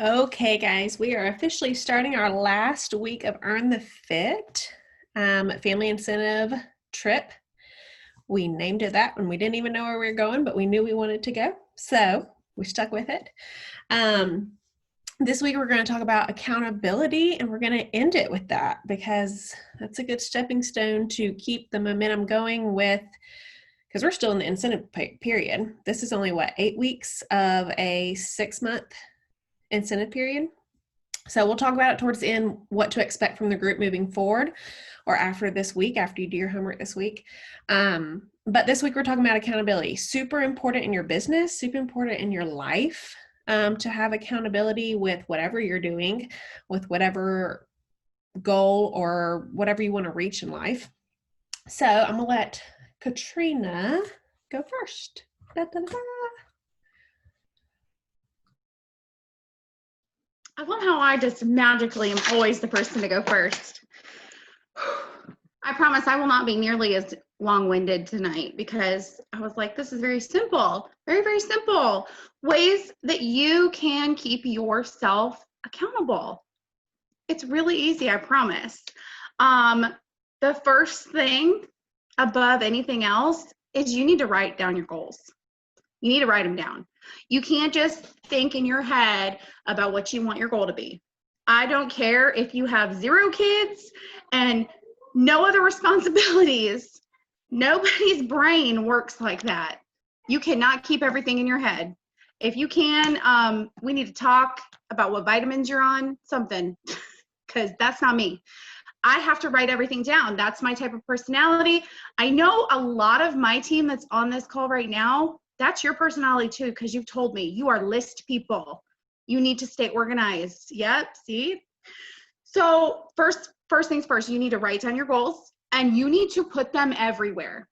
Okay, guys, we are officially starting our last week of Earn the Fit family incentive trip. We named it that when we didn't even know where we were going, but we knew we wanted to go. So we stuck with it. This week, we're going to talk about accountability, and we're going to end it with that because that's a good stepping stone to keep the momentum going with, because we're still in the incentive period. This is only, 8 weeks of a 6-month incentive period. So we'll talk about it towards the end, what to expect from the group moving forward or after this week, after you do your homework this week. But this week we're talking about accountability. Super important in your business, super important in your life, to have accountability with whatever you're doing, with whatever goal or whatever you want to reach in life. So I'm going to let Katrina go first. Da, da, da. I love how I just magically am always the person to go first. I promise I will not be nearly as long-winded tonight because I was like, this is very simple, very, very simple ways that you can keep yourself accountable. It's really easy, I promise. The first thing above anything else is you need to write down your goals. You need to write them down. You can't just think in your head about what you want your goal to be. I don't care if you have 0 kids and no other responsibilities. Nobody's brain works like that. You cannot keep everything in your head. If you can, we need to talk about what vitamins you're on, something, because that's not me. I have to write everything down. That's my type of personality. I know a lot of my team that's on this call right now, that's your personality too, because you've told me you are list people. You need to stay organized. Yep, see? So first things first, you need to write down your goals and you need to put them everywhere.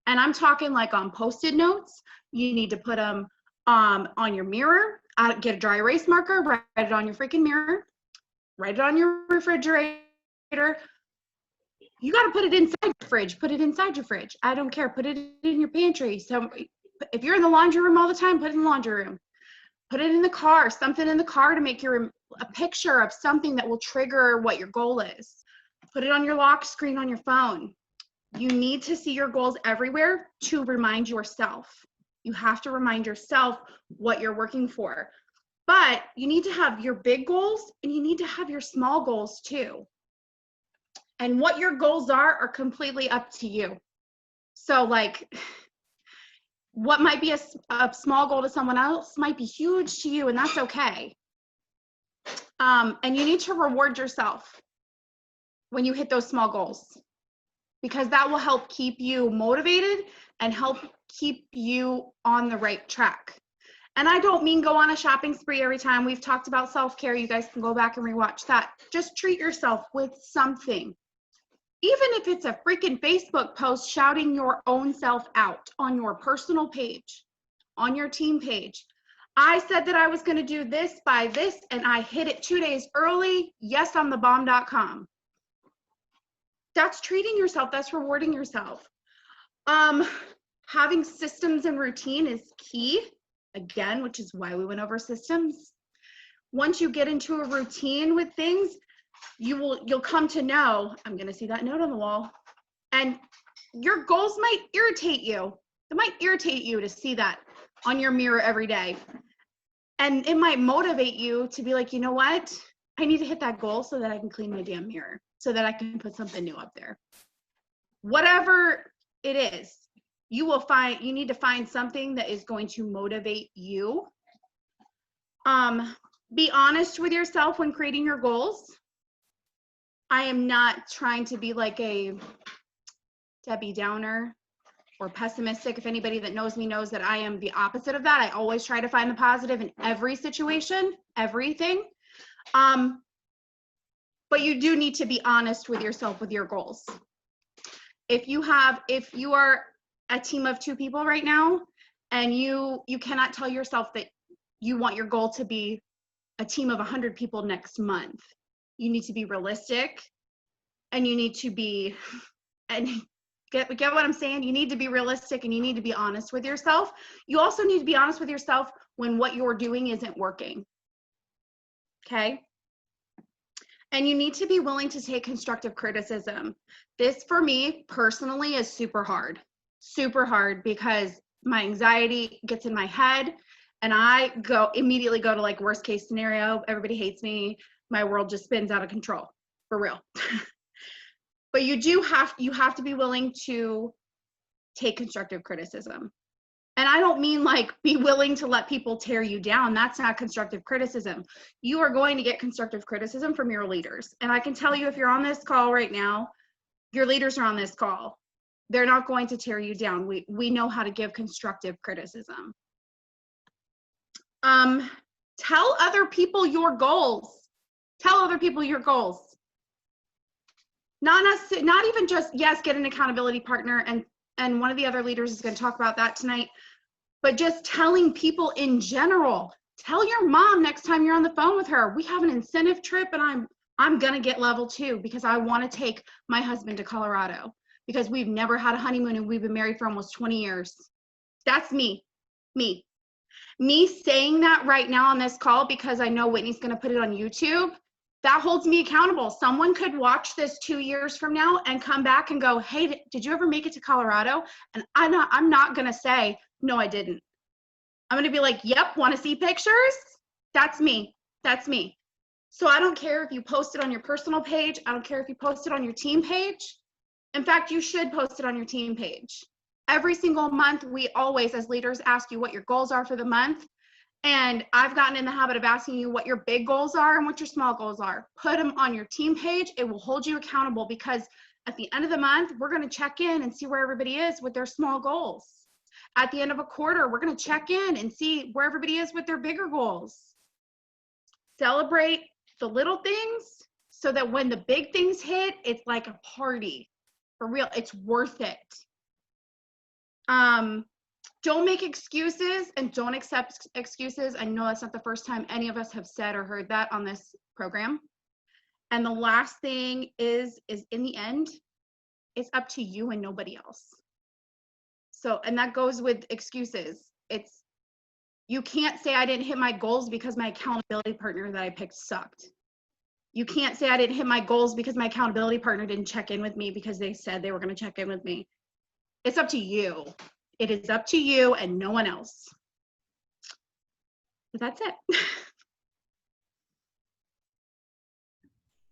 And I'm talking like on Post-it notes. You need to put them on your mirror. Get a dry erase marker, write it on your freaking mirror, write it on your refrigerator. You got to put it inside your fridge. Put it inside your fridge. I don't care. Put it in your pantry. So if you're in the laundry room all the time, put it in the laundry room. Put it in the car, something in the car to make a picture of something that will trigger what your goal is. Put it on your lock screen on your phone. You need to see your goals everywhere to remind yourself. You have to remind yourself what you're working for. But you need to have your big goals and you need to have your small goals too. And what your goals are completely up to you. So like, what might be a small goal to someone else might be huge to you, and that's okay. And you need to reward yourself when you hit those small goals, because that will help keep you motivated and help keep you on the right track. And I don't mean go on a shopping spree every time. We've talked about self-care. You guys can go back and rewatch that. Just treat yourself with something. Even if it's a freaking Facebook post shouting your own self out on your personal page, on your team page. I said that I was going to do this by this, and I hit it 2 days early. Yes, I'm the bomb.com. That's treating yourself. That's rewarding yourself. Having systems and routine is key, again, which is why we went over systems. Once you get into a routine with things, you'll come to know, I'm going to see that note on the wall, and your goals might irritate you. It might irritate you to see that on your mirror every day. And it might motivate you to be like, you know what? I need to hit that goal so that I can clean my damn mirror, so that I can put something new up there. Whatever it is, you need to find something that is going to motivate you. Be honest with yourself when creating your goals. I am not trying to be like a Debbie Downer or pessimistic. If anybody that knows me knows that I am the opposite of that. I always try to find the positive in every situation, everything. But you do need to be honest with yourself with your goals. If you are a team of 2 people right now, and you cannot tell yourself that you want your goal to be a team of 100 people next month. You need to be realistic, and you need to be, and get what I'm saying? You need to be realistic, and you need to be honest with yourself. You also need to be honest with yourself when what you're doing isn't working. Okay. And you need to be willing to take constructive criticism. This for me personally is super hard because my anxiety gets in my head and I immediately go to like worst case scenario. Everybody hates me. My world just spins out of control, for real. But you have to be willing to take constructive criticism. And I don't mean like be willing to let people tear you down. That's not constructive criticism. You are going to get constructive criticism from your leaders. And I can tell you, if you're on this call right now, your leaders are on this call. They're not going to tear you down. We know how to give constructive criticism. Tell other people your goals. Tell other people your goals. Not even just, yes, get an accountability partner. And one of the other leaders is going to talk about that tonight. But just telling people in general. Tell your mom next time you're on the phone with her, we have an incentive trip and I'm going to get level 2 because I want to take my husband to Colorado because we've never had a honeymoon and we've been married for almost 20 years. That's me saying that right now on this call because I know Whitney's going to put it on YouTube. That holds me accountable. Someone could watch this 2 years from now and come back and go, hey, did you ever make it to Colorado? And I'm not going to say, no, I didn't. I'm going to be like, yep, want to see pictures? That's me. So I don't care if you post it on your personal page. I don't care if you post it on your team page. In fact, you should post it on your team page. Every single month, we always, as leaders, ask you what your goals are for the month. And I've gotten in the habit of asking you what your big goals are and what your small goals are. Put them on your team page. It will hold you accountable because at the end of the month, we're going to check in and see where everybody is with their small goals. At the end of a quarter, we're going to check in and see where everybody is with their bigger goals. Celebrate the little things so that when the big things hit, it's like a party. For real, it's worth it. Don't make excuses and don't accept excuses. I know that's not the first time any of us have said or heard that on this program. And the last thing is in the end, it's up to you and nobody else. So, and that goes with excuses. You can't say I didn't hit my goals because my accountability partner that I picked sucked. You can't say I didn't hit my goals because my accountability partner didn't check in with me because they said they were going to check in with me. It's up to you. It is up to you and no one else. But that's it.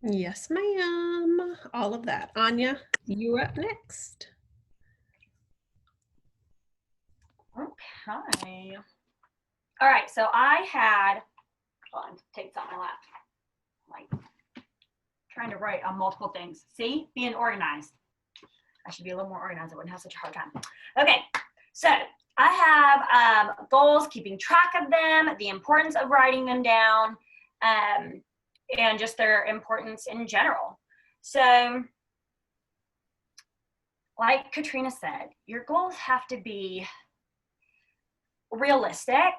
Yes, ma'am. All of that. Anya, you're up next. Okay. All right. So I had, hold on, take this off my lap. Like trying to write on multiple things. See, being organized. I should be a little more organized. I wouldn't have such a hard time. Okay. So I have goals, keeping track of them, the importance of writing them down, and just their importance in general. So like Katrina said, your goals have to be realistic.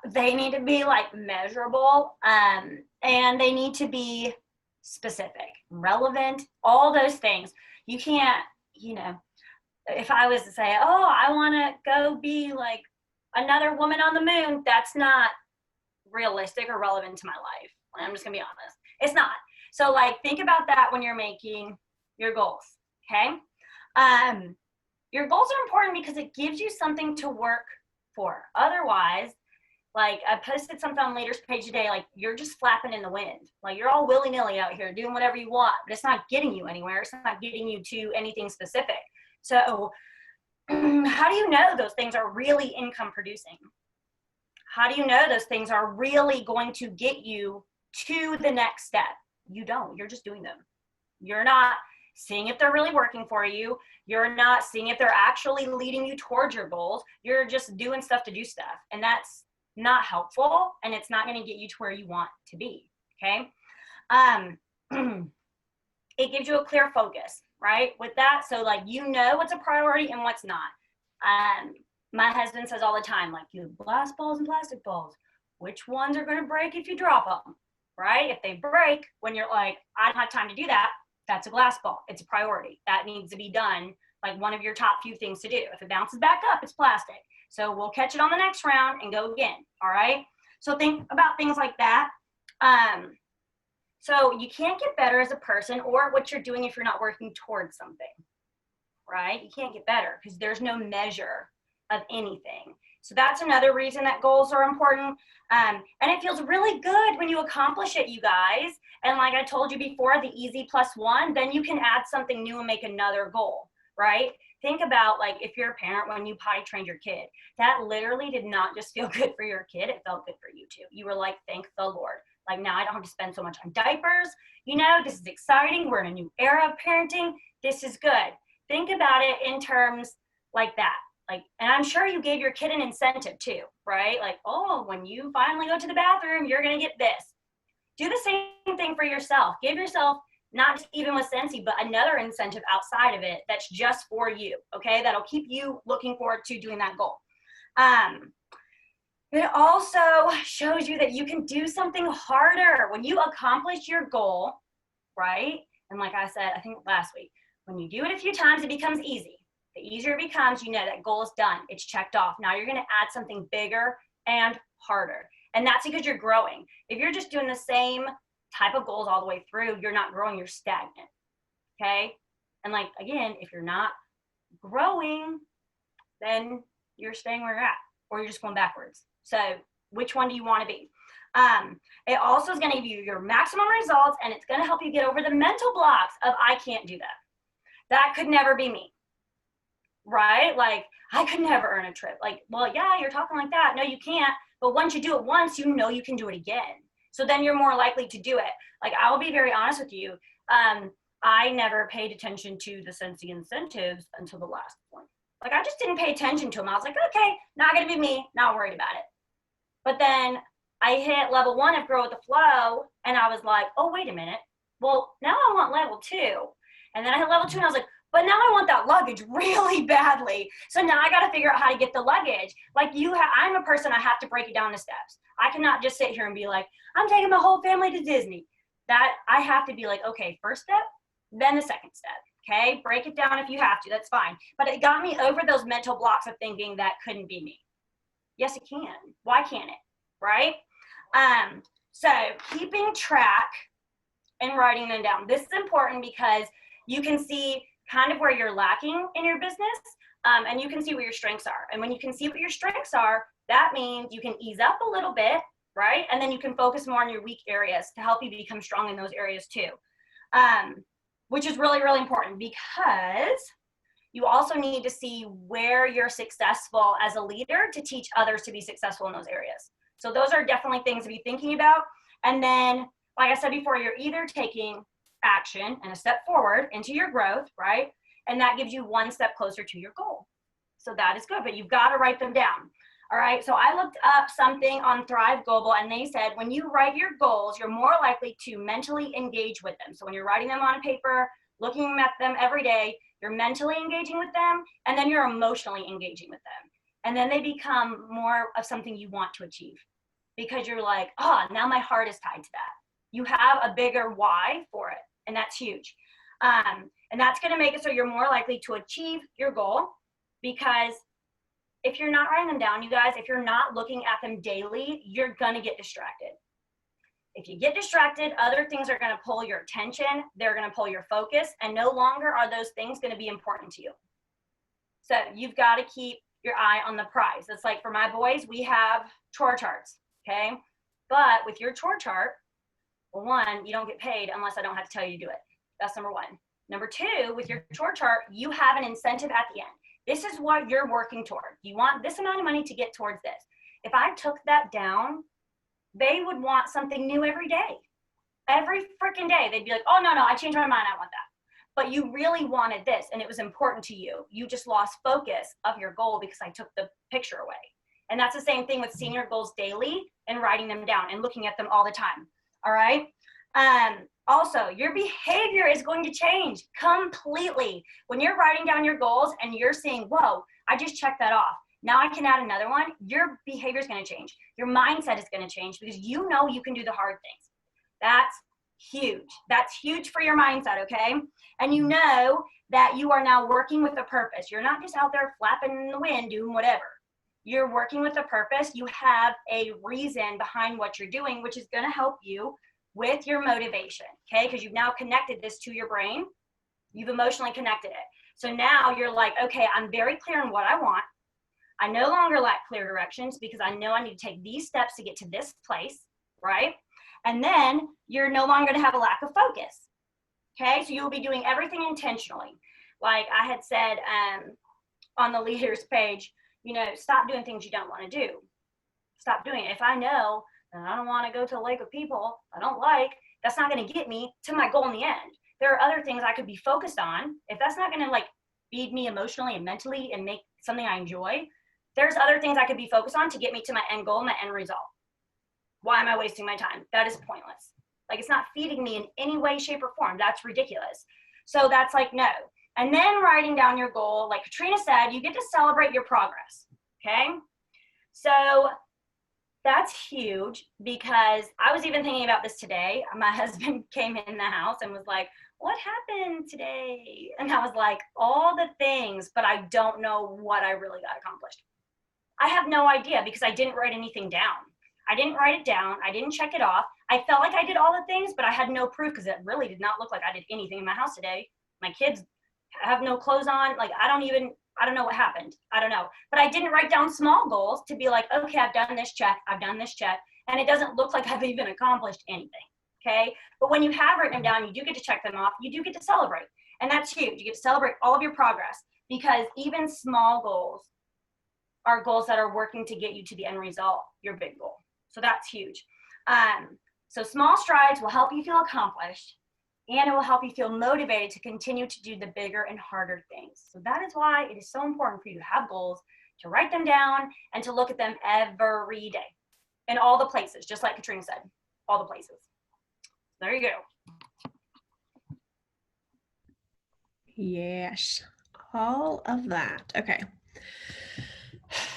They need to be like measurable, and they need to be specific, relevant, all those things. You can't, if I was to say, oh, I want to go be like another woman on the moon, that's not realistic or relevant to my life. I'm just gonna be honest. It's not. So like, think about that when you're making your goals, okay? Your goals are important because it gives you something to work for. Otherwise, like I posted something on Leaders page today, like you're just flapping in the wind. Like you're all willy-nilly out here doing whatever you want, but it's not getting you anywhere. It's not getting you to anything specific. So how do you know those things are really income producing? How do you know those things are really going to get you to the next step? You don't. You're just doing them. You're not seeing if they're really working for you. You're not seeing if they're actually leading you towards your goals. You're just doing stuff to do stuff. And that's not helpful, and it's not going to get you to where you want to be, okay? It gives you a clear focus, right? With that, so like what's a priority and what's not. My husband says all the time, like you have glass balls and plastic balls. Which ones are going to break if you drop them, right? If they break, when you're like, I don't have time to do that, that's a glass ball. It's a priority. That needs to be done, like one of your top few things to do. If it bounces back up, it's plastic. So we'll catch it on the next round and go again, all right? So think about things like that. So you can't get better as a person or what you're doing if you're not working towards something, right? You can't get better because there's no measure of anything. So that's another reason that goals are important. And it feels really good when you accomplish it, you guys. And like I told you before, the easy +1, then you can add something new and make another goal, right? Think about like if you're a parent when you potty trained your kid, that literally did not just feel good for your kid, it felt good for you too. You were like, thank the Lord. Like now I don't have to spend so much on diapers. You know, this is exciting. We're in a new era of parenting. This is good. Think about it in terms like that. Like, and I'm sure you gave your kid an incentive too, right? Like, oh, when you finally go to the bathroom, you're going to get this. Do the same thing for yourself. Give yourself, not just even with Scentsy, but another incentive outside of it that's just for you, okay? That'll keep you looking forward to doing that goal. It also shows you that you can do something harder when you accomplish your goal, right? And like I said, I think last week, when you do it a few times, it becomes easy. The easier it becomes, you know that goal is done. It's checked off. Now you're going to add something bigger and harder. And that's because you're growing. If you're just doing the same type of goals all the way through, you're not growing, you're stagnant. Okay? And like, again, if you're not growing, then you're staying where you're at, or you're just going backwards. So which one do you want to be? It also is going to give you your maximum results, and it's going to help you get over the mental blocks of I can't do that. That could never be me. Right? Like, I could never earn a trip. Like, well, yeah, you're talking like that. No, you can't. But once you do it once, you know you can do it again. So then you're more likely to do it. Like, I will be very honest with you. I never paid attention to the Scentsy incentives until the last point. Like, I just didn't pay attention to them. I was like, okay, not going to be me. Not worried about it. But then I hit level 1 of Grow with the Flow, and I was like, oh, wait a minute. Well, now I want level 2. And then I hit level 2, and I was like, but now I want that luggage really badly. So now I got to figure out how to get the luggage. Like I'm a person, I have to break it down to steps. I cannot just sit here and be like, I'm taking my whole family to Disney. That I have to be like, okay, first step, then the second step. Okay, break it down if you have to, that's fine. But it got me over those mental blocks of thinking that couldn't be me. Yes, it can. Why can't it? Right? So keeping track and writing them down. This is important because you can see kind of where you're lacking in your business, and you can see where your strengths are. And when you can see what your strengths are, that means you can ease up a little bit, right? And then you can focus more on your weak areas to help you become strong in those areas too, which is really, really important because you also need to see where you're successful as a leader to teach others to be successful in those areas. So those are definitely things to be thinking about. And then, like I said before, you're either taking action and a step forward into your growth, right? And that gives you one step closer to your goal. So that is good, but you've got to write them down. All right. So I looked up something on Thrive Global, and they said when you write your goals, you're more likely to mentally engage with them. So when you're writing them on a paper, looking at them every day, you're mentally engaging with them, and then you're emotionally engaging with them. And then they become more of something you want to achieve because you're like, oh, now my heart is tied to that. You have a bigger why for it. And that's huge. And that's going to make it so you're more likely to achieve your goal, because if you're not writing them down, you guys, if you're not looking at them daily, you're going to get distracted. If you get distracted, other things are going to pull your attention. They're going to pull your focus, and no longer are those things going to be important to you. So you've got to keep your eye on the prize. It's like for my boys, we have chore charts. Okay. But with your chore chart, well, 1, you don't get paid unless I don't have to tell you to do it. That's number 1. Number 2, with your chore chart, you have an incentive at the end. This is what you're working toward. You want this amount of money to get towards this. If I took that down, they would want something new every day. Every freaking day. They'd be like, oh, no, I changed my mind. I want that. But you really wanted this, and it was important to you. You just lost focus of your goal because I took the picture away. And that's the same thing with seeing your goals daily and writing them down and looking at them all the time. All right. Also, your behavior is going to change completely. When you're writing down your goals and you're seeing, whoa, I just checked that off. Now I can add another one. Your behavior is going to change. Your mindset is going to change because you know you can do the hard things. That's huge. That's huge for your mindset. Okay. And you know that you are now working with a purpose. You're not just out there flapping in the wind, doing whatever. you're working with a purpose. You have a reason behind what you're doing, which is going to help you with your motivation. Okay. Because you've now connected this to your brain. You've emotionally connected it. So now you're like, okay, I'm very clear on what I want. I no longer lack clear directions because I know I need to take these steps to get to this place, right? And then you're no longer going to have a lack of focus. Okay, so you'll be doing everything intentionally. Like I had said on the leaders page, you know, stop doing things you don't want to do. Stop doing it. If I know that I don't want to go to a lake of people I don't like, that's not going to get me to my goal in the end. There are other things I could be focused on. If that's not going to like feed me emotionally and mentally and make something I enjoy, there's other things I could be focused on to get me to my end goal, my end result. Why am I wasting my time? That is pointless. Like, it's not feeding me in any way, shape, or form. That's ridiculous. So that's like, no. And then writing down your goal, like Katrina said, you get to celebrate your progress, okay? So that's huge, because I was even thinking about this today. My husband came in the house and was like, what happened today? And I was like, all the things, but I don't know what I really got accomplished. I have no idea because I didn't write anything down. I didn't write it down. I didn't check it off. I felt like I did all the things, but I had no proof because it really did not look like I did anything in my house today. My kids have no clothes on. Like, I don't know what happened. I don't know. But I didn't write down small goals to be like, okay, I've done this check. I've done this check. And it doesn't look like I've even accomplished anything. Okay. But when you have written them down, you do get to check them off. You do get to celebrate. And that's huge. You get to celebrate all of your progress, because even small goals are goals that are working to get you to the end result, your big goal. So that's huge. So small strides will help you feel accomplished, and it will help you feel motivated to continue to do the bigger and harder things. So that is why it is so important for you to have goals, to write them down, and to look at them every day in all the places, just like Katrina said, all the places. There you go. Yes, all of that. Okay.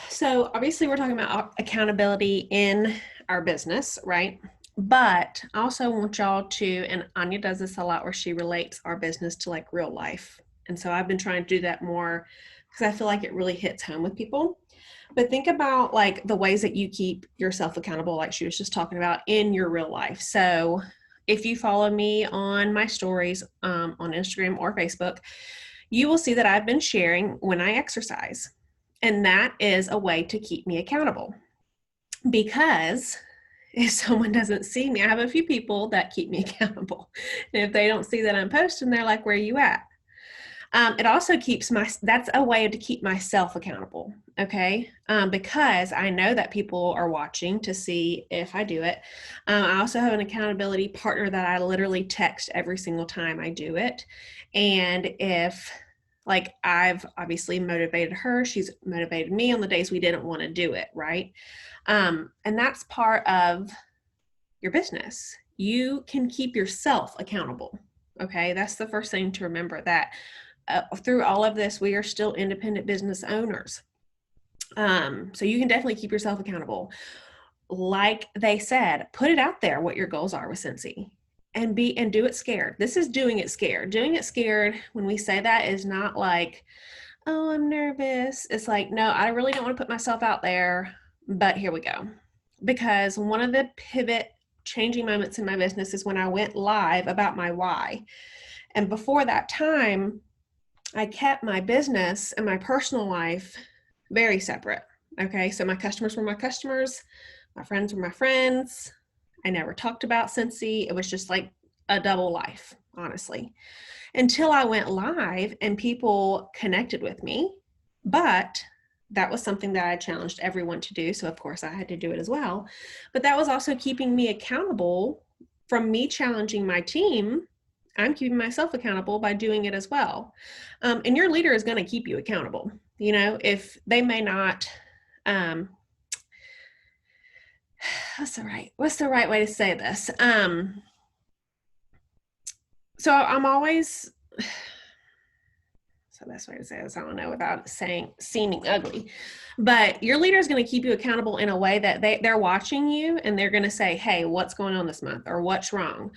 So obviously we're talking about accountability in our business, right? But I also want y'all to, and Anya does this a lot where she relates our business to like real life. And so I've been trying to do that more because I feel like it really hits home with people. But think about like the ways that you keep yourself accountable, like she was just talking about, in your real life. So if you follow me on my stories on Instagram or Facebook, you will see that I've been sharing when I exercise. And that is a way to keep me accountable, because if someone doesn't see me, I have a few people that keep me accountable. And if they don't see that I'm posting, they're like, where are you at? It also keeps that's a way to keep myself accountable. Okay. Because I know that people are watching to see if I do it. I also have an accountability partner that I literally text every single time I do it. And if like I've obviously motivated her, she's motivated me on the days we didn't want to do it. Right. And that's part of your business. You can keep yourself accountable. Okay. That's the first thing to remember, that through all of this, we are still independent business owners. So you can definitely keep yourself accountable. Like they said, put it out there what your goals are with Scentsy, and do it scared. This is doing it scared. Doing it scared, when we say that, is not like, oh, I'm nervous. It's like, no, I really don't want to put myself out there, but here we go. Because one of the pivot changing moments in my business is when I went live about my why. And before that time, I kept my business and my personal life very separate. Okay. So my customers were my customers. My friends were my friends. I never talked about Scentsy. It was just like a double life, honestly, until I went live and people connected with me. But that was something that I challenged everyone to do. So of course I had to do it as well. But that was also keeping me accountable from me challenging my team. I'm keeping myself accountable by doing it as well. And your leader is going to keep you accountable. You know, if they may not, what's the right way to say this? So I'm always, so that's way to say this, I don't know, without seeming ugly, but your leader is going to keep you accountable in a way that they're watching you and they're going to say, hey, what's going on this month, or what's wrong?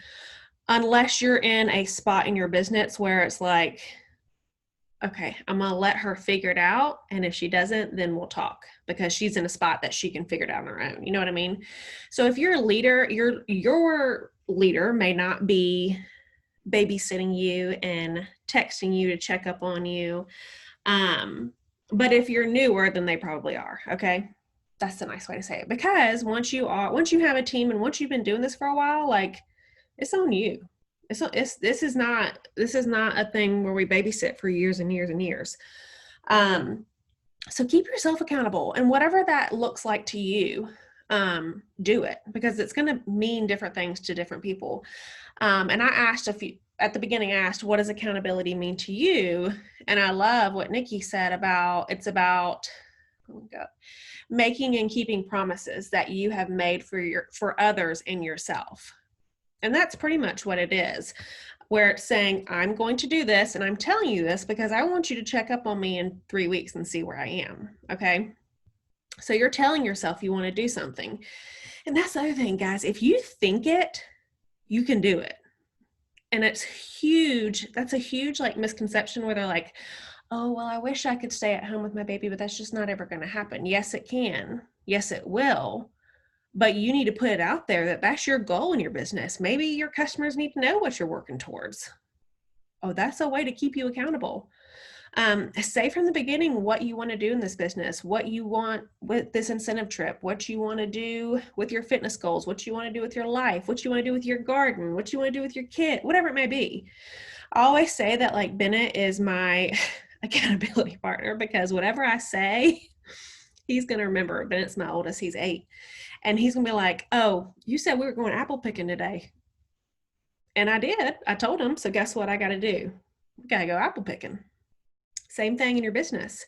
Unless you're in a spot in your business where it's like, okay, I'm going to let her figure it out. And if she doesn't, then we'll talk, because she's in a spot that she can figure it out on her own. You know what I mean? So if you're a leader, your leader may not be babysitting you and texting you to check up on you. But if you're newer, then they probably are. Okay. That's a nice way to say it, because once you have a team and once you've been doing this for a while, like, it's on you. This is not a thing where we babysit for years and years and years. So keep yourself accountable, and whatever that looks like to you, do it, because it's going to mean different things to different people. And I asked at the beginning, I asked, what does accountability mean to you? And I love what Nikki said about, it's about making and keeping promises that you have made for others and yourself. And that's pretty much what it is, where it's saying, I'm going to do this, and I'm telling you this because I want you to check up on me in 3 weeks and see where I am. Okay. So you're telling yourself you want to do something. And that's the other thing, guys. If you think it, you can do it. And it's huge. That's a huge like misconception where they're like, oh, well, I wish I could stay at home with my baby, but that's just not ever going to happen. Yes, it can. Yes, it will. But you need to put it out there that that's your goal in your business. Maybe your customers need to know what you're working towards. Oh, that's a way to keep you accountable. Say from the beginning what you want to do in this business, what you want with this incentive trip, what you want to do with your fitness goals, what you want to do with your life, what you want to do with your garden, what you want to do with your kid, whatever it may be. I always say that like Bennett is my accountability partner, because whatever I say, he's going to remember. Bennett's my oldest. He's 8. And he's going to be like, oh, you said we were going apple picking today. And I did. I told him. So guess what I got to do? I got to go apple picking. Same thing in your business.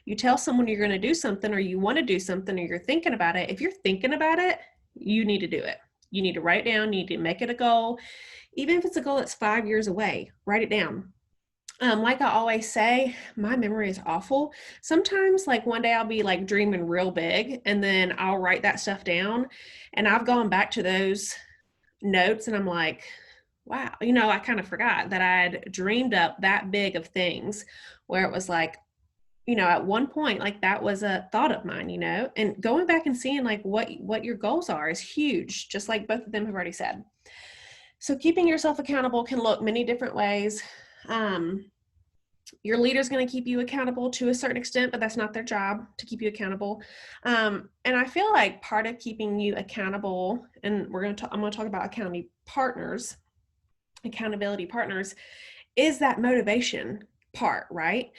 You tell someone you're going to do something, or you want to do something, or you're thinking about it. If you're thinking about it, you need to do it. You need to write it down. You need to make it a goal. Even if it's a goal that's 5 years away, write it down. Like I always say, my memory is awful. Sometimes like one day I'll be like dreaming real big, and then I'll write that stuff down, and I've gone back to those notes and I'm like, wow, I kind of forgot that I'd dreamed up that big of things, where it was like, at one point, like that was a thought of mine, and going back and seeing like what your goals are is huge, just like both of them have already said. So keeping yourself accountable can look many different ways. Your leader's going to keep you accountable to a certain extent, but that's not their job to keep you accountable. And I feel like part of keeping you accountable, and I'm going to talk about accountability partners, is that motivation part, right?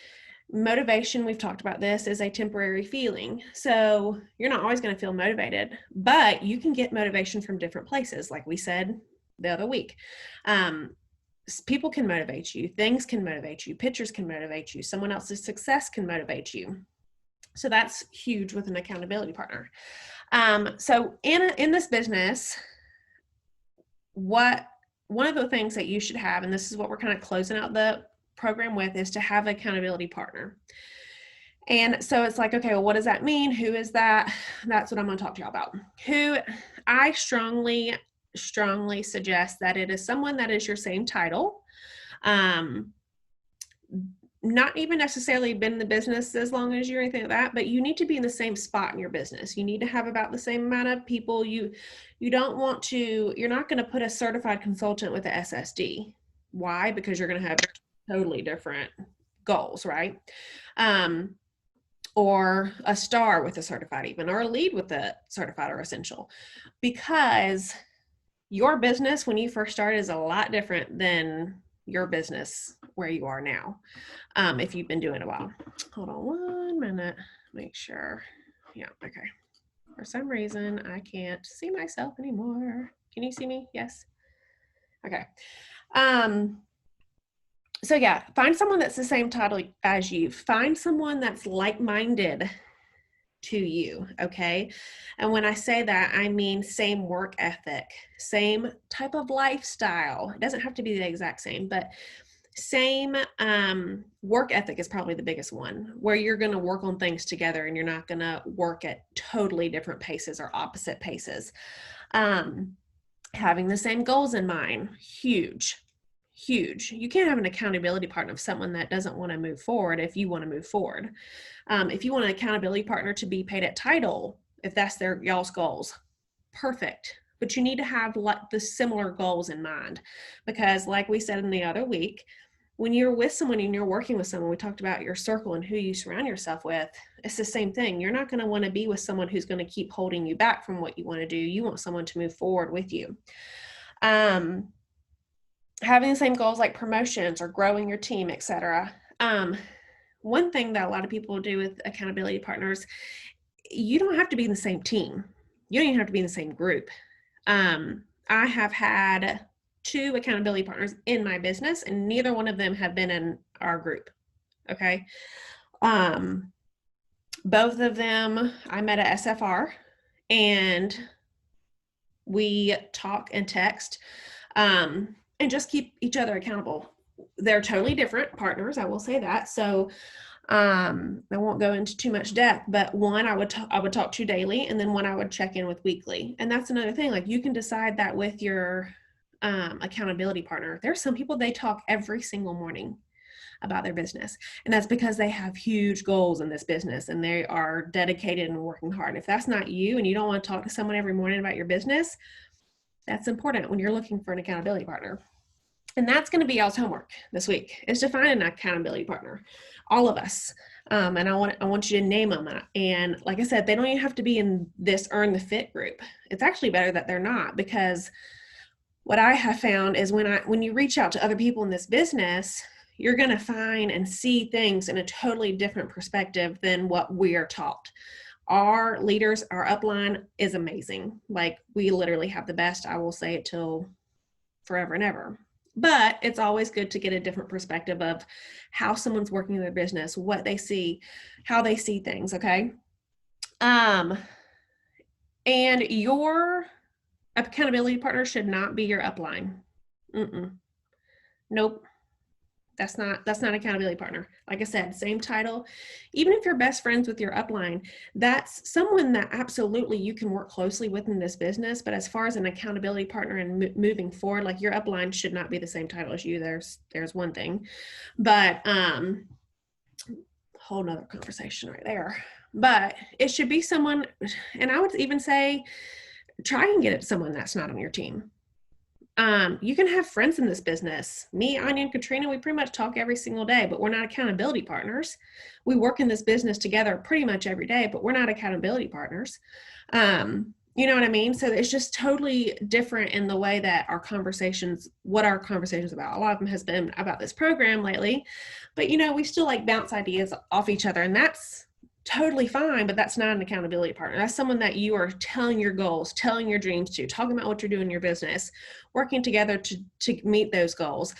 Motivation, we've talked about this, is a temporary feeling. So you're not always going to feel motivated, but you can get motivation from different places, like we said the other week. People can motivate you. Things can motivate you. Pictures can motivate you. Someone else's success can motivate you. So that's huge with an accountability partner. So in this business, one of the things that you should have, and this is what we're kind of closing out the program with, is to have an accountability partner. And so it's like, okay, well, what does that mean? Who is that? That's what I'm going to talk to y'all about. Who I strongly suggest that it is someone that is your same title, not even necessarily been in the business as long as you or anything like that, but you need to be in the same spot in your business. You need to have about the same amount of people. You're not going to put a certified consultant with a SSD. Why? Because you're going to have totally different goals, right? Or a star with a certified even, or a lead with a certified or essential, because your business when you first started is a lot different than your business where you are now. If you've been doing it a while. Hold on 1 minute, make sure. Yeah, okay. For some reason, I can't see myself anymore. Can you see me? Yes. Okay. So yeah, find someone that's the same title as you. Find someone that's like-minded to you, okay? And when I say that, I mean same work ethic, same type of lifestyle. It doesn't have to be the exact same, but same work ethic is probably the biggest one, where you're going to work on things together and you're not going to work at totally different paces or opposite paces. Having the same goals in mind, huge. huge. You can't have an accountability partner of someone that doesn't want to move forward if you want to move forward. If you want an accountability partner to be paid at title, if that's their y'all's goals, perfect. But you need to have the similar goals in mind, because like we said in the other week, when you're with someone and you're working with someone, we talked about your circle and who you surround yourself with. It's the same thing. You're not going to want to be with someone who's going to keep holding you back from what you want to do. You want someone to move forward with you. Having the same goals like promotions or growing your team, etc. One thing that a lot of people do with accountability partners, you don't have to be in the same team. You don't even have to be in the same group. I have had 2 accountability partners in my business, and neither one of them have been in our group. Okay. Both of them I met at SFR, and we talk and text, and just keep each other accountable. They're totally different partners, I will say that. So I won't go into too much depth, but one I would talk to daily, and then one I would check in with weekly. And that's another thing. Like, you can decide that with your accountability partner. There's some people, they talk every single morning about their business, and that's because they have huge goals in this business and they are dedicated and working hard. If that's not you and you don't want to talk to someone every morning about your business, that's important when you're looking for an accountability partner. And that's going to be y'all's homework this week, is to find an accountability partner, all of us. And I want you to name them. And like I said, they don't even have to be in this Earn the Fit group. It's actually better that they're not, because what I have found is when you reach out to other people in this business, you're going to find and see things in a totally different perspective than what we are taught. Our leaders, our upline is amazing. Like, we literally have the best. I will say it till forever and ever. But it's always good to get a different perspective of how someone's working in their business, what they see, how they see things. Okay. And your accountability partner should not be your upline. Nope. That's not accountability partner. Like I said, same title. Even if you're best friends with your upline, that's someone that absolutely you can work closely with in this business. But as far as an accountability partner and moving forward, like, your upline should not be the same title as you. There's one thing, but whole nother conversation right there. But it should be someone, and I would even say, try and get it someone that's not on your team. You can have friends in this business. Me, Anya, and Katrina, we pretty much talk every single day, but we're not accountability partners. We work in this business together pretty much every day, but we're not accountability partners. You know what I mean? So it's just totally different in the way that what our conversations about. A lot of them has been about this program lately, but we still like bounce ideas off each other, and that's totally fine, but that's not an accountability partner. That's someone that you are telling your goals, telling your dreams to, talking about what you're doing in your business, working together to meet those goals.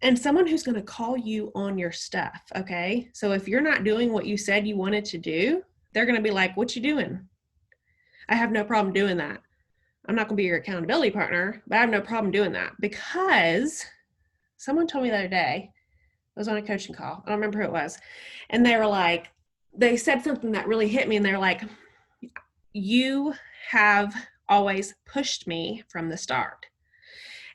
And someone who's going to call you on your stuff. Okay. So if you're not doing what you said you wanted to do, they're going to be like, what you doing? I have no problem doing that. I'm not going to be your accountability partner, but I have no problem doing that, because someone told me the other day, I was on a coaching call. I don't remember who it was. And they were like, they said something that really hit me, and they're like, you have always pushed me from the start.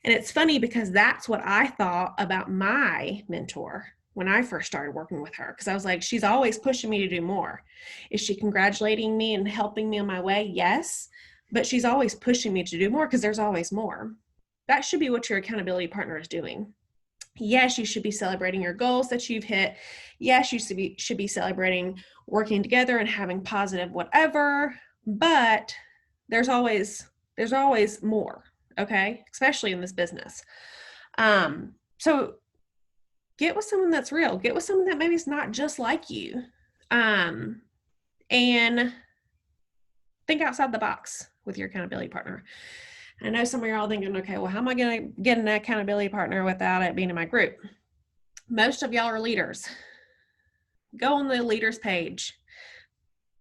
And it's funny, because that's what I thought about my mentor when I first started working with her, because I was like, she's always pushing me to do more. Is she congratulating me and helping me on my way? Yes, but she's always pushing me to do more, because there's always more. That should be what your accountability partner is doing. Yes, you should be celebrating your goals that you've hit. Yes, you should be celebrating working together and having positive whatever, but there's always more, okay? Especially in this business. So get with someone that's real. Get with someone that maybe is not just like you. And think outside the box with your accountability partner. I know some of you are all thinking, okay, well, how am I going to get an accountability partner without it being in my group? Most of y'all are leaders. Go on the leaders page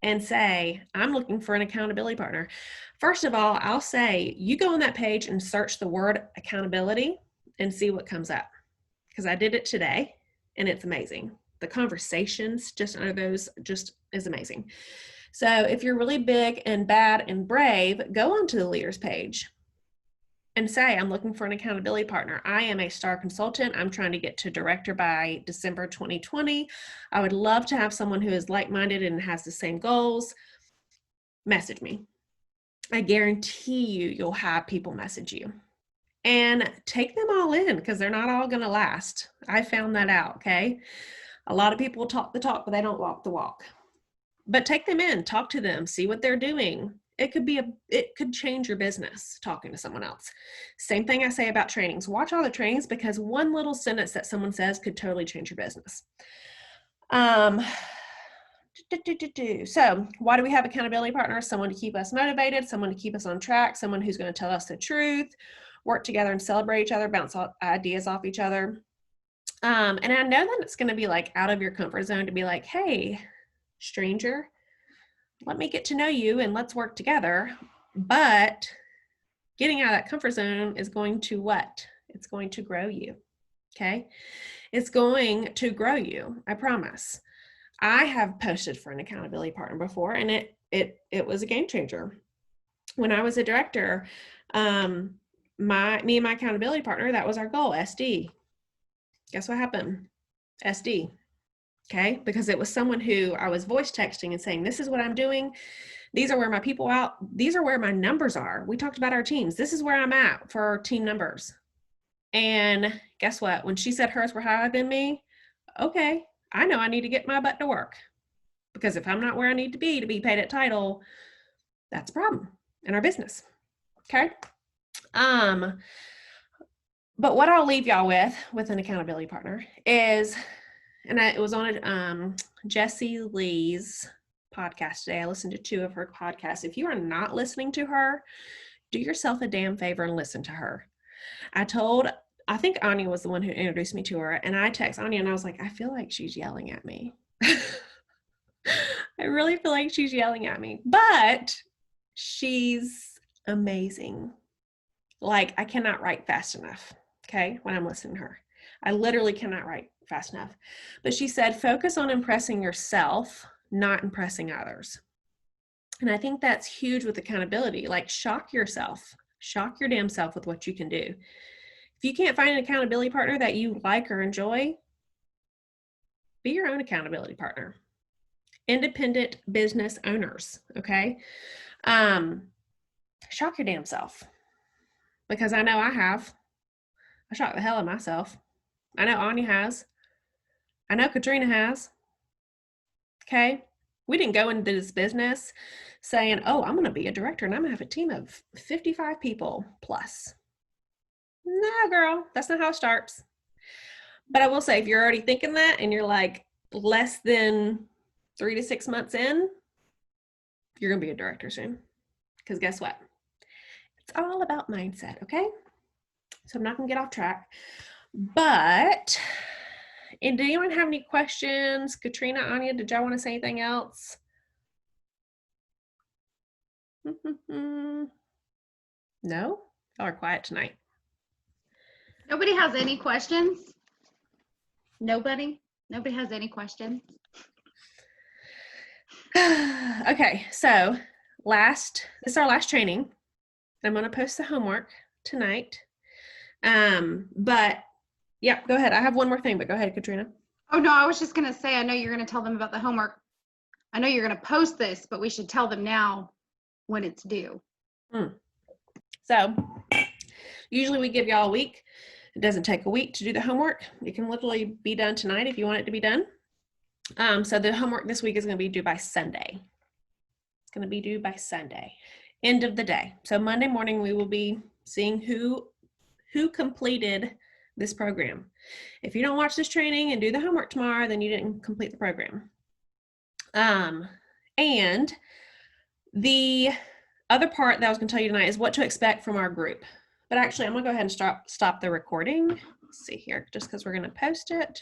and say, I'm looking for an accountability partner. First of all, I'll say, you go on that page and search the word accountability and see what comes up, because I did it today and it's amazing. The conversations just under those just is amazing. So if you're really big and bad and brave, go onto the leaders page and say, I'm looking for an accountability partner. I am a STAR consultant. I'm trying to get to director by December 2020. I would love to have someone who is like-minded and has the same goals. Message me. I guarantee you'll have people message you. And take them all in, because they're not all going to last. I found that out, okay? A lot of people talk the talk, but they don't walk the walk. But take them in, talk to them, see what they're doing. It could change your business talking to someone else. Same thing I say about trainings. Watch all the trainings, because one little sentence that someone says could totally change your business. So why do we have accountability partners? Someone to keep us motivated, someone to keep us on track, someone who's going to tell us the truth, work together and celebrate each other, bounce ideas off each other. And I know that it's going to be like out of your comfort zone to be like, hey, stranger, let me get to know you and let's work together. But getting out of that comfort zone is going to what? It's going to grow you. Okay. It's going to grow you. I promise. I have posted for an accountability partner before, and it was a game changer. When I was a director, me and my accountability partner, that was our goal, SD. Guess what happened? SD. Okay, because it was someone who I was voice texting and saying, this is what I'm doing. These are where my people out. These are where my numbers are. We talked about our teams. This is where I'm at for our team numbers. And guess what? When she said hers were higher than me, okay, I know I need to get my butt to work, because if I'm not where I need to be paid at title, that's a problem in our business. Okay. But what I'll leave y'all with an accountability partner is, and it was on Jessie Lee's podcast today. I listened to 2 of her podcasts. If you are not listening to her, do yourself a damn favor and listen to her. I think Anya was the one who introduced me to her, and I text Anya and I was like, I feel like she's yelling at me. I really feel like she's yelling at me, but she's amazing. Like, I cannot write fast enough, okay, when I'm listening to her. I literally cannot write fast enough. But she said, focus on impressing yourself, not impressing others. And I think that's huge with accountability. Like, shock yourself. Shock your damn self with what you can do. If you can't find an accountability partner that you like or enjoy, be your own accountability partner. Independent business owners, okay? Shock your damn self. Because I know I have. I shocked the hell out of myself. I know Anya has. I know Katrina has. Okay? We didn't go into this business saying, oh, I'm going to be a director and I'm going to have a team of 55 people plus. No, girl, that's not how it starts. But I will say, if you're already thinking that and you're like less than 3 to 6 months in, you're going to be a director soon. Because guess what? It's all about mindset, okay? So I'm not going to get off track. But, and do anyone have any questions? Katrina, Anya, did y'all want to say anything else? No? Y'all are quiet tonight. Nobody has any questions? Nobody has any questions? Okay, so this is our last training. I'm going to post the homework tonight. But yeah, go ahead. I have one more thing, but go ahead, Katrina. Oh, no, I was just going to say, I know you're going to tell them about the homework. I know you're going to post this, but we should tell them now when it's due. So usually we give y'all a week. It doesn't take a week to do the homework. It can literally be done tonight if you want it to be done. So the homework this week is going to be due by Sunday. It's going to be due by Sunday, end of the day. So Monday morning, we will be seeing who completed this program. If you don't watch this training and do the homework tomorrow, then you didn't complete the program. And the other part that I was going to tell you tonight is what to expect from our group. But actually, I'm going to go ahead and stop the recording. Let's see here, just because we're going to post it.